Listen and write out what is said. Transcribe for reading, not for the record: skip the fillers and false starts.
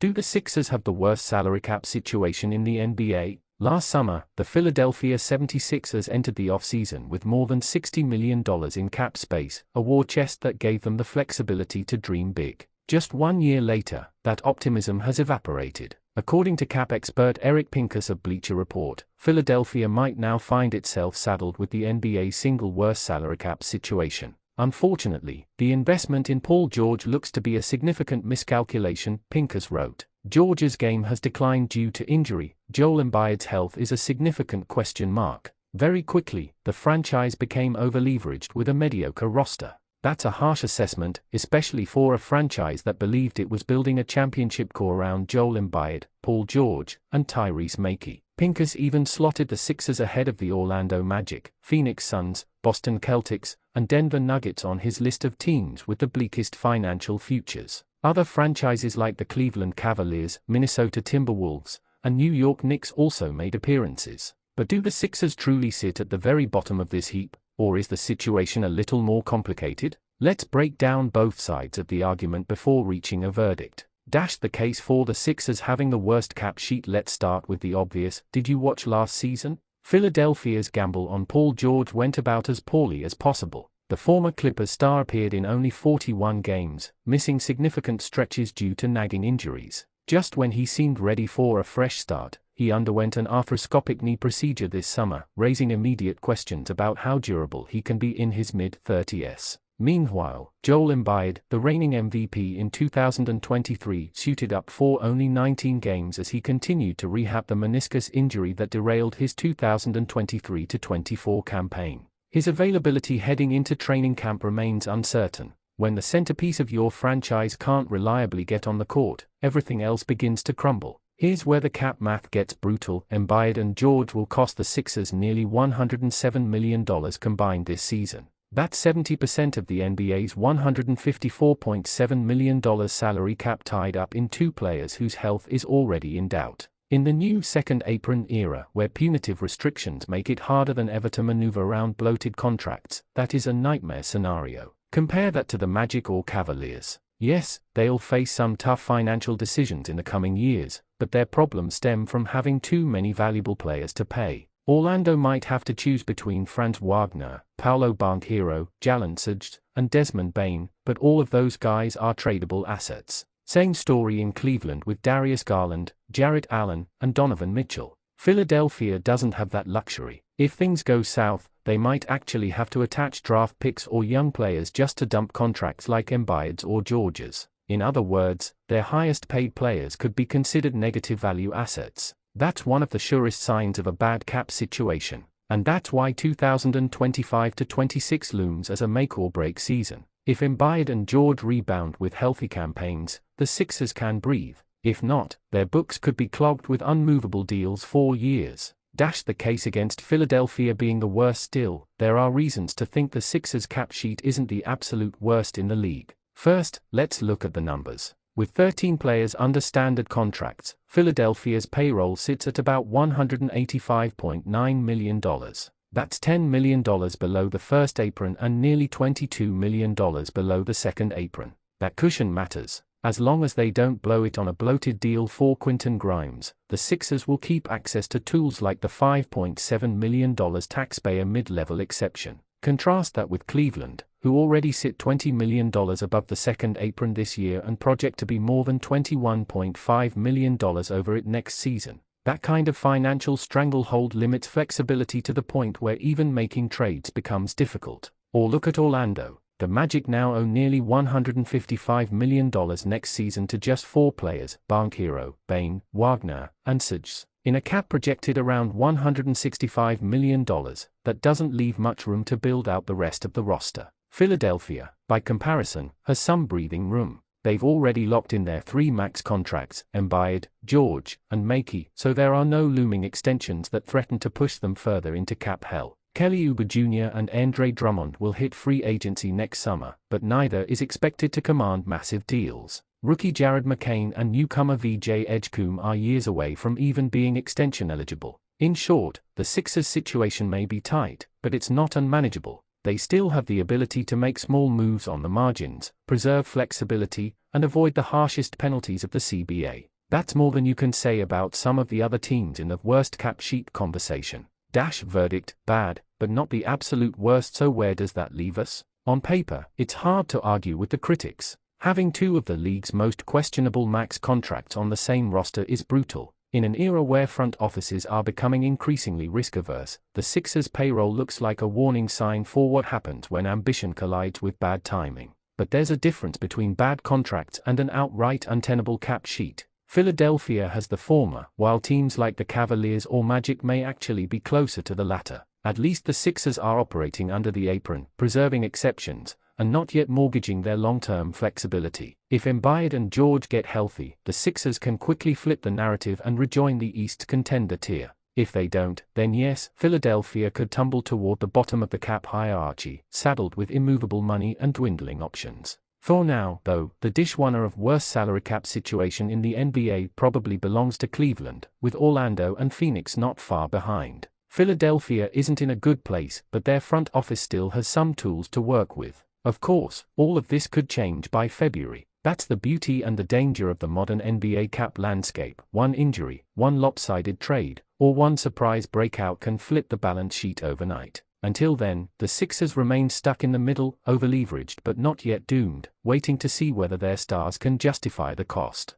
Do the Sixers have the worst salary cap situation in the NBA? Last summer, the Philadelphia 76ers entered the offseason with more than $60 million in cap space, a war chest that gave them the flexibility to dream big. Just 1 year later, that optimism has evaporated. According to cap expert Eric Pincus of Bleacher Report, Philadelphia might now find itself saddled with the NBA's single worst salary cap situation. Unfortunately, the investment in Paul George looks to be a significant miscalculation, Pincus wrote. George's game has declined due to injury. Joel Embiid's health is a significant question mark. Very quickly, the franchise became over-leveraged with a mediocre roster. That's a harsh assessment, especially for a franchise that believed it was building a championship core around Joel Embiid, Paul George, and Tyrese Maxey. Pincus even slotted the Sixers ahead of the Orlando Magic, Phoenix Suns, Boston Celtics, and Denver Nuggets on his list of teams with the bleakest financial futures. Other franchises like the Cleveland Cavaliers, Minnesota Timberwolves, and New York Knicks also made appearances. But do the Sixers truly sit at the very bottom of this heap, or is the situation a little more complicated? Let's break down both sides of the argument before reaching a verdict. The case for the Sixers having the worst cap sheet. Let's start with the obvious. Did you watch last season? Philadelphia's gamble on Paul George went about as poorly as possible. The former Clippers star appeared in only 41 games, missing significant stretches due to nagging injuries. Just when he seemed ready for a fresh start, he underwent an arthroscopic knee procedure this summer, raising immediate questions about how durable he can be in his mid-30s. Meanwhile, Joel Embiid, the reigning MVP in 2023, suited up for only 19 games as he continued to rehab the meniscus injury that derailed his 2023-24 campaign. His availability heading into training camp remains uncertain. When the centerpiece of your franchise can't reliably get on the court, everything else begins to crumble. Here's where the cap math gets brutal. Embiid and George will cost the Sixers nearly $107 million combined this season. That's 70% of the NBA's $154.7 million salary cap tied up in two players whose health is already in doubt. In the new second apron era, where punitive restrictions make it harder than ever to maneuver around bloated contracts, that is a nightmare scenario. Compare that to the Magic or Cavaliers. Yes, they'll face some tough financial decisions in the coming years, but their problems stem from having too many valuable players to pay. Orlando might have to choose between Franz Wagner, Paolo Banchero, Jalen Suggs, and Desmond Bane, but all of those guys are tradable assets. Same story in Cleveland with Darius Garland, Jarrett Allen, and Donovan Mitchell. Philadelphia doesn't have that luxury. If things go south, they might actually have to attach draft picks or young players just to dump contracts like Embiid's or George's. In other words, their highest paid players could be considered negative value assets. That's one of the surest signs of a bad cap situation, and that's why 2025-26 looms as a make-or-break season. If Embiid and George rebound with healthy campaigns, the Sixers can breathe. If not, their books could be clogged with unmovable deals for years. The case against Philadelphia being the worst still, there are reasons to think the Sixers' cap sheet isn't the absolute worst in the league. First, let's look at the numbers. With 13 players under standard contracts, Philadelphia's payroll sits at about $185.9 million. That's $10 million below the first apron and nearly $22 million below the second apron. That cushion matters. As long as they don't blow it on a bloated deal for Quentin Grimes, the Sixers will keep access to tools like the $5.7 million taxpayer mid-level exception. Contrast that with Cleveland, who already sit $20 million above the second apron this year and project to be more than $21.5 million over it next season. That kind of financial stranglehold limits flexibility to the point where even making trades becomes difficult. Or look at Orlando. The Magic now owe nearly $155 million next season to just 4 players, Banchero, Bane, Wagner, and Suggs. In a cap projected around $165 million, that doesn't leave much room to build out the rest of the roster. Philadelphia, by comparison, has some breathing room. They've already locked in their 3 max contracts, Embiid, George, and Maxey, so there are no looming extensions that threaten to push them further into cap hell. Kelly Oubre Jr. and Andre Drummond will hit free agency next summer, but neither is expected to command massive deals. Rookie Jared McCain and newcomer VJ Edgecombe are years away from even being extension eligible. In short, the Sixers' situation may be tight, but it's not unmanageable. they still have the ability to make small moves on the margins, preserve flexibility, and avoid the harshest penalties of the CBA. That's more than you can say about some of the other teams in the worst cap sheet conversation. Verdict, bad, but not the absolute worst. So where does that leave us? On paper, it's hard to argue with the critics. Having two of the league's most questionable max contracts on the same roster is brutal. In an era where front offices are becoming increasingly risk-averse, the Sixers' payroll looks like a warning sign for what happens when ambition collides with bad timing. But there's a difference between bad contracts and an outright untenable cap sheet. Philadelphia has the former, while teams like the Cavaliers or Magic may actually be closer to the latter. At least the Sixers are operating under the apron, preserving exceptions, and not yet mortgaging their long-term flexibility. If Embiid and George get healthy, the Sixers can quickly flip the narrative and rejoin the East contender tier. If they don't, then yes, Philadelphia could tumble toward the bottom of the cap hierarchy, saddled with immovable money and dwindling options. For now, though, the dishwinner of worst salary cap situation in the NBA probably belongs to Cleveland, with Orlando and Phoenix not far behind. Philadelphia isn't in a good place, but their front office still has some tools to work with. Of course, all of this could change by February. That's the beauty and the danger of the modern NBA cap landscape. One injury, one lopsided trade, or one surprise breakout can flip the balance sheet overnight. Until then, the Sixers remain stuck in the middle, over-leveraged but not yet doomed, waiting to see whether their stars can justify the cost.